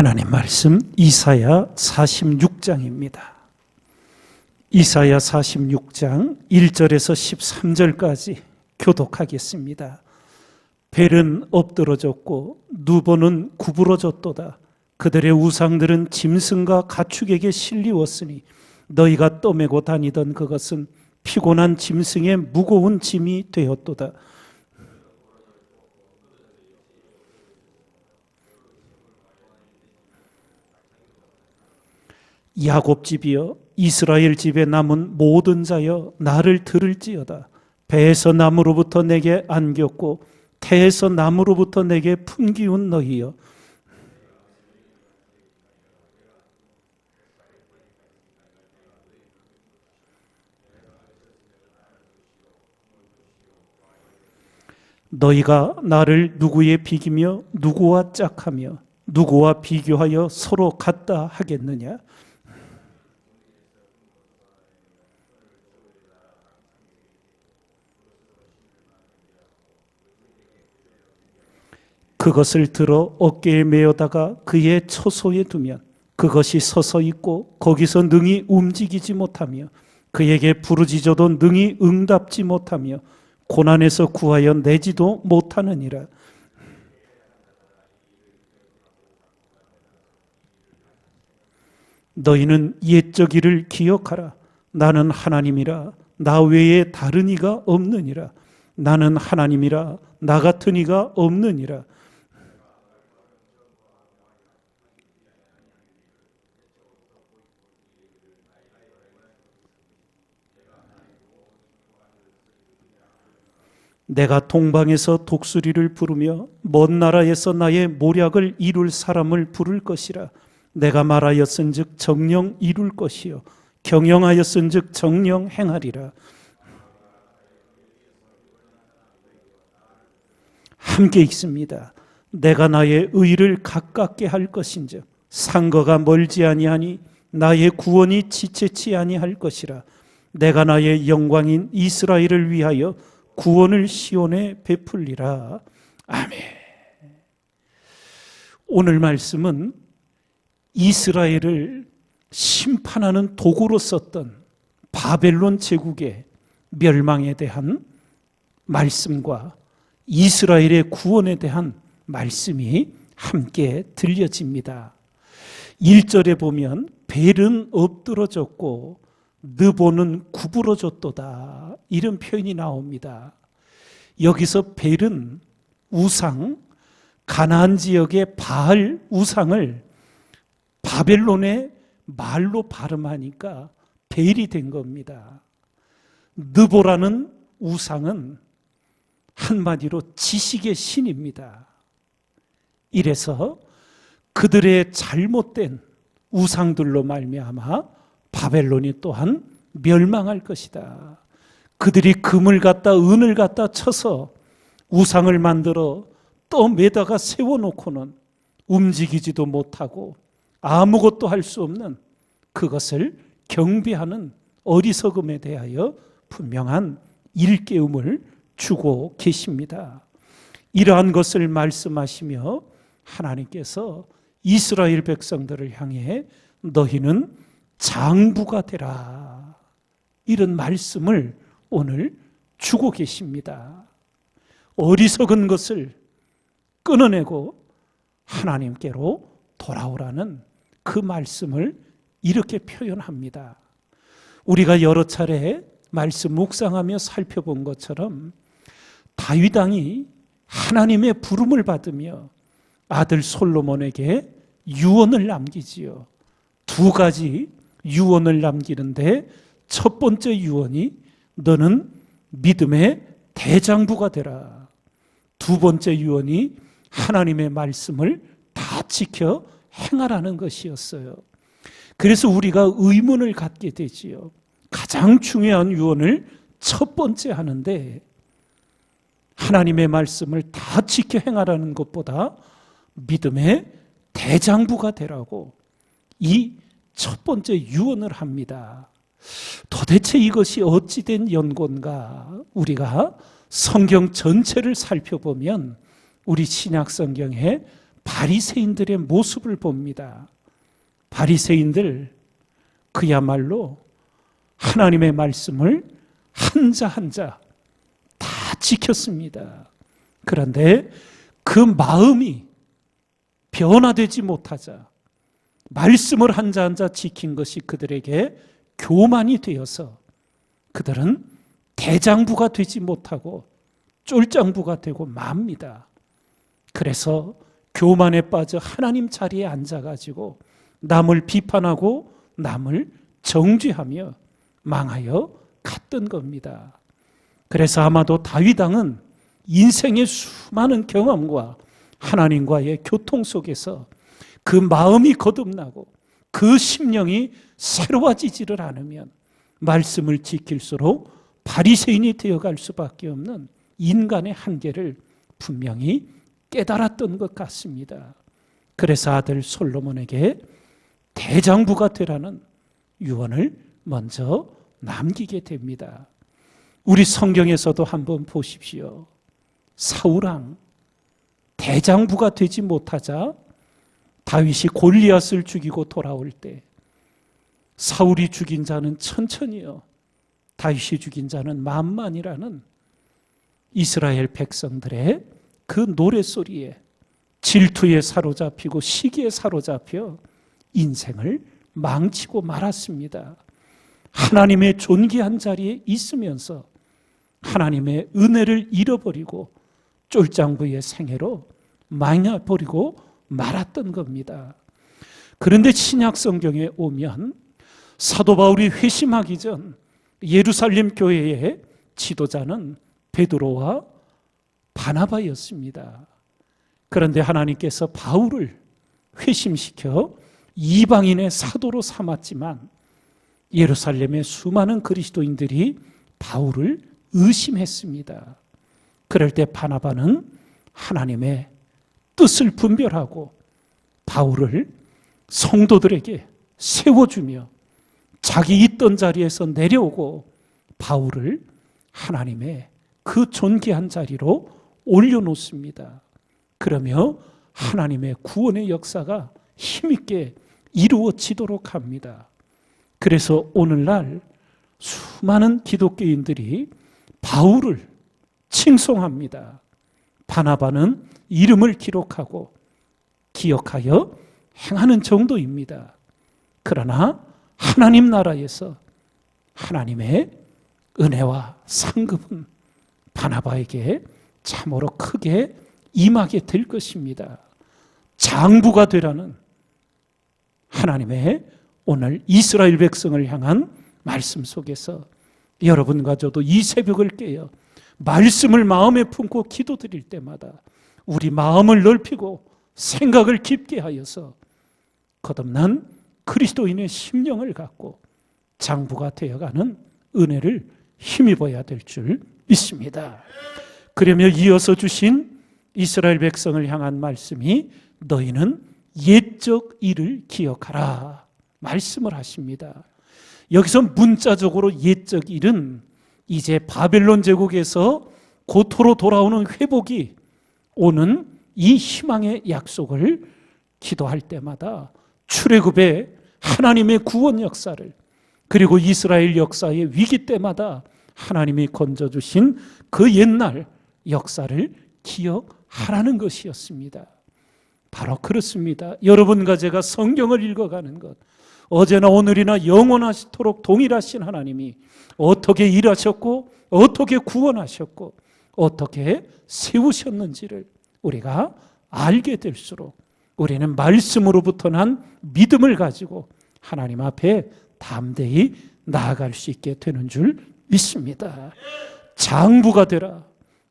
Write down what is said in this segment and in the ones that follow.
하나님 말씀 이사야 46장입니다. 이사야 46장 1절에서 13절까지 교독하겠습니다. 벨은 엎드러졌고 누보는 구부러졌도다. 그들의 우상들은 짐승과 가축에게 실리웠으니 너희가 떠매고 다니던 그것은 피곤한 짐승의 무거운 짐이 되었도다. 야곱 집이여 이스라엘 집에 남은 모든 자여 나를 들을지어다. 배에서 나무로부터 내게 안겼고 태에서 나무로부터 내게 품기운 너희여 너희가 나를 누구에 비기며 누구와 짝하며 누구와 비교하여 서로 같다 하겠느냐. 그것을 들어 어깨에 메어다가 그의 처소에 두면 그것이 서서 있고 거기서 능히 움직이지 못하며 그에게 부르짖어도 능히 응답지 못하며 고난에서 구하여 내지도 못하느니라. 너희는 옛적 일을 기억하라. 나는 하나님이라. 나 외에 다른 이가 없느니라. 나는 하나님이라. 나 같은 이가 없느니라. 내가 동방에서 독수리를 부르며 먼 나라에서 나의 모략을 이룰 사람을 부를 것이라. 내가 말하였은즉 정령 이룰 것이요 경영하였은즉 정령 행하리라. 함께 읽습니다. 내가 나의 의를 가깝게 할 것인즉 상거가 멀지 아니하니 나의 구원이 지체치 아니할 것이라. 내가 나의 영광인 이스라엘을 위하여 구원을 시온에 베풀리라. 아멘. 오늘 말씀은 이스라엘을 심판하는 도구로 썼던 바벨론 제국의 멸망에 대한 말씀과 이스라엘의 구원에 대한 말씀이 함께 들려집니다. 1절에 보면 벨은 엎드러졌고 느보는 구부러졌도다, 이런 표현이 나옵니다. 여기서 벨은 우상, 가나안 지역의 바알 우상을 바벨론의 말로 발음하니까 벨이 된 겁니다. 느보라는 우상은 한마디로 지식의 신입니다. 이래서 그들의 잘못된 우상들로 말미암아 바벨론이 또한 멸망할 것이다. 그들이 금을 갖다 은을 갖다 쳐서 우상을 만들어 떠매다가 세워놓고는 움직이지도 못하고 아무것도 할 수 없는 그것을 경배하는 어리석음에 대하여 분명한 일깨움을 주고 계십니다. 이러한 것을 말씀하시며 하나님께서 이스라엘 백성들을 향해 너희는 장부가 되라, 이런 말씀을 오늘 주고 계십니다. 어리석은 것을 끊어내고 하나님께로 돌아오라는 그 말씀을 이렇게 표현합니다. 우리가 여러 차례 말씀 묵상하며 살펴본 것처럼 다윗 왕이 하나님의 부름을 받으며 아들 솔로몬에게 유언을 남기지요. 두 가지 유언을 남기는데 첫 번째 유언이 너는 믿음의 대장부가 되라. 두 번째 유언이 하나님의 말씀을 다 지켜 행하라는 것이었어요. 그래서 우리가 의문을 갖게 되지요. 가장 중요한 유언을 첫 번째 하는데 하나님의 말씀을 다 지켜 행하라는 것보다 믿음의 대장부가 되라고 이 첫 번째 유언을 합니다. 도대체 이것이 어찌된 연고인가? 우리가 성경 전체를 살펴보면 우리 신약 성경에 바리새인들의 모습을 봅니다. 바리새인들 그야말로 하나님의 말씀을 한자 한자 다 지켰습니다. 그런데 그 마음이 변화되지 못하자 말씀을 한자 한자 지킨 것이 그들에게 교만이 되어서 그들은 대장부가 되지 못하고 쫄장부가 되고 맙니다. 그래서 교만에 빠져 하나님 자리에 앉아가지고 남을 비판하고 남을 정죄하며 망하여 갔던 겁니다. 그래서 아마도 다윗 왕은 인생의 수많은 경험과 하나님과의 교통 속에서 그 마음이 거듭나고 그 심령이 새로워지지를 않으면 말씀을 지킬수록 바리새인이 되어갈 수밖에 없는 인간의 한계를 분명히 깨달았던 것 같습니다. 그래서 아들 솔로몬에게 대장부가 되라는 유언을 먼저 남기게 됩니다. 우리 성경에서도 한번 보십시오. 사울왕 대장부가 되지 못하자 다윗이 골리앗을 죽이고 돌아올 때 사울이 죽인 자는 천천히요 다윗이 죽인 자는 만만이라는 이스라엘 백성들의 그 노랫소리에 질투에 사로잡히고 시기에 사로잡혀 인생을 망치고 말았습니다. 하나님의 존귀한 자리에 있으면서 하나님의 은혜를 잃어버리고 쫄장부의 생애로 망해버리고 말았던 겁니다. 그런데 신약 성경에 오면 사도 바울이 회심하기 전 예루살렘 교회의 지도자는 베드로와 바나바였습니다. 그런데 하나님께서 바울을 회심시켜 이방인의 사도로 삼았지만 예루살렘의 수많은 그리스도인들이 바울을 의심했습니다. 그럴 때 바나바는 하나님의 뜻을 분별하고 바울을 성도들에게 세워주며 자기 있던 자리에서 내려오고 바울을 하나님의 그 존귀한 자리로 올려놓습니다. 그러며 하나님의 구원의 역사가 힘있게 이루어지도록 합니다. 그래서 오늘날 수많은 기독교인들이 바울을 칭송합니다. 바나바는 이름을 기록하고 기억하여 행하는 정도입니다. 그러나 하나님 나라에서 하나님의 은혜와 상급은 바나바에게 참으로 크게 임하게 될 것입니다. 장부가 되라는 하나님의 오늘 이스라엘 백성을 향한 말씀 속에서 여러분과 저도 이 새벽을 깨어 말씀을 마음에 품고 기도드릴 때마다 우리 마음을 넓히고 생각을 깊게 하여서 거듭난 그리스도인의 심령을 갖고 장부가 되어가는 은혜를 힘입어야 될 줄 믿습니다. 그러며 이어서 주신 이스라엘 백성을 향한 말씀이 너희는 옛적 일을 기억하라 말씀을 하십니다. 여기서 문자적으로 옛적 일은 이제 바벨론 제국에서 고토로 돌아오는 회복이 오는 이 희망의 약속을 기도할 때마다 출애굽의 하나님의 구원 역사를 그리고 이스라엘 역사의 위기 때마다 하나님이 건져주신 그 옛날 역사를 기억하라는 것이었습니다. 바로 그렇습니다. 여러분과 제가 성경을 읽어가는 것, 어제나 오늘이나 영원하시도록 동일하신 하나님이 어떻게 일하셨고 어떻게 구원하셨고 어떻게 세우셨는지를 우리가 알게 될수록 우리는 말씀으로부터 난 믿음을 가지고 하나님 앞에 담대히 나아갈 수 있게 되는 줄 믿습니다. 장부가 되라.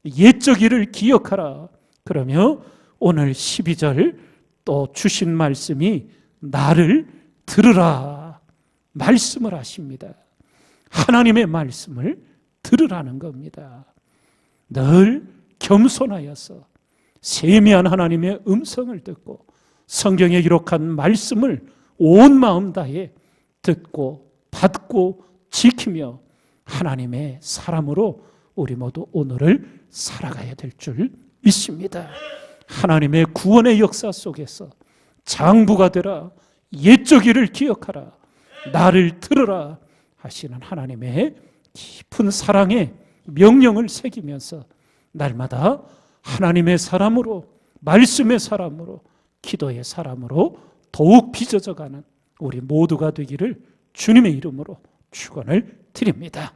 옛적 일을 기억하라. 그러며 오늘 12절 또 주신 말씀이 나를 들으라 말씀을 하십니다. 하나님의 말씀을 들으라는 겁니다. 늘 겸손하여서 세미한 하나님의 음성을 듣고 성경에 기록한 말씀을 온 마음 다해 듣고 받고 지키며 하나님의 사람으로 우리 모두 오늘을 살아가야 될 줄 믿습니다. 하나님의 구원의 역사 속에서 장부가 되라, 옛적 일을 기억하라, 나를 들으라 하시는 하나님의 깊은 사랑의 명령을 새기면서 날마다 하나님의 사람으로, 말씀의 사람으로, 기도의 사람으로 더욱 빚어져가는 우리 모두가 되기를 주님의 이름으로 축원을 드립니다.